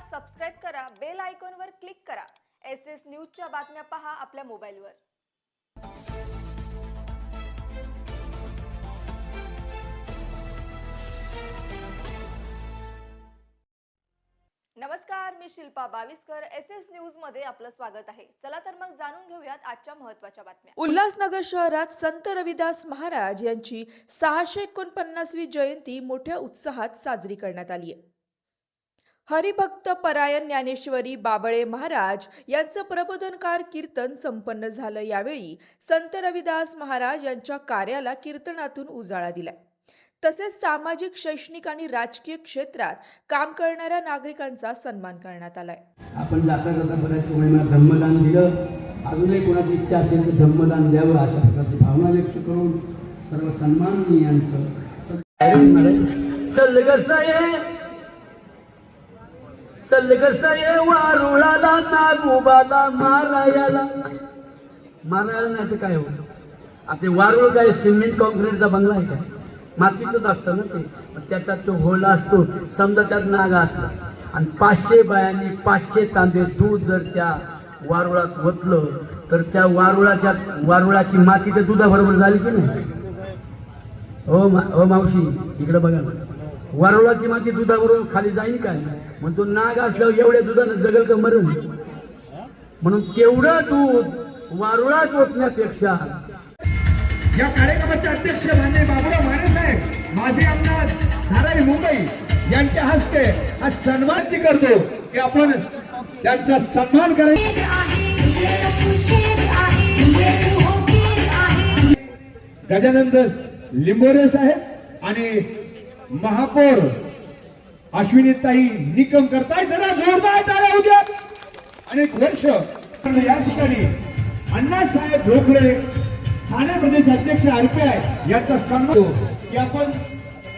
Subscribe करा, bell आयकॉनवर click करा। एसएस न्यूजच्या बातम्या पहा आपल्या मोबाईलवर। नमस्कार, मी शिल्पा बाविस्कर। एसएस न्यूज मध्ये आपलं स्वागत आहे। चला तर मग जाणून घेऊयात आजच्या महत्त्वाच्या बातम्या। उल्हासनगर शहरात संत रविदास महाराज यांची 649वी जयंती मोठ्या उत्साहात साजरी करण्यात आली आहे। हरिभक्त परायण ज्ञानेश्वरी बाबळे महाराज यांचं प्रबोधनकार कीर्तन संपन्न झालं। यावेळी संत रविदास महाराज यांच्या कार्याला कीर्तनातून उजाळा दिलाय। तसेच सामाजिक, शैक्षणिक आणि राजकीय क्षेत्रात काम करणाऱ्या नागरिकांचा सन्मान करण्यात आलाय। आपण जाता जाता बऱ्याच कोणी मला धम्मदान दिलं, अजूनही कोणाची इच्छा असेल तर धम्मदान द्यावं अशा प्रकारची भावना व्यक्त करून सर्व सन्माननीयांचं चल वारुळाला नागोबाला मारायला नाही तर काय हो, आता वारुळ काय सिमेंट कॉन्क्रीटचा बंगला आहे का? मातीचंच असतं ना ते, त्याच्यात तो होला असतो, समजा त्यात नागा असतो आणि 500 बायांनी 500 तांबे दूध जर त्या वारुळात ओतलं तर त्या वारुळाची माती त्या दुधाबरोबर झाली की नाही? हो मावशी, इकडे बघा ना, वारुळाची माती दुधाबरोबर खाली जाईल काय? मग तो नाग असल्यावर एवढ्या दुधानं जगल का मरण? म्हणून तेवढं दूध वारुळात ओतण्यापेक्षा या कार्यक्रमाचे अध्यक्ष माननीय बाबूराव माने साहेब, माजी आमदार धारावी मुंबई यांच्या हस्ते आज सन्मान करतो की आपण त्यांचा सन्मान करायचा। गजानंद लिंबोरे साहेब आणि महापौर अश्विनीताई निकम करताय, जरा जोरदार टाळ्या होऊ द्या। अनेक वर्ष या ठिकाणी अण्णासाहेब ढोकळे ठाणे प्रदेश अध्यक्ष RPI यांचा सन्मान की आपण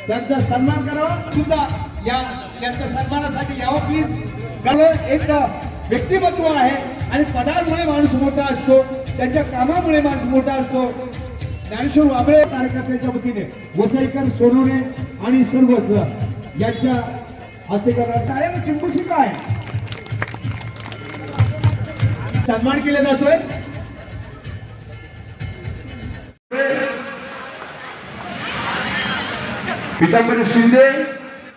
त्यांचा सन्मान करावा। सुद्धा यांच्या सन्मानासाठी यावं प्लीज। एक व्यक्तिमत्व आहे आणि पदामुळे माणूस मोठा असतो, त्यांच्या कामामुळे माणूस मोठा असतो। ज्ञानेश्वर बाबळे कार्यकर्त्यांच्या वतीने वसईकर सोनवणे आणि सर्वच यांच्या हस्ते करणार टाळ्या चिंबूशी काय सन्मान केला जातोय। पीतांबर शिंदे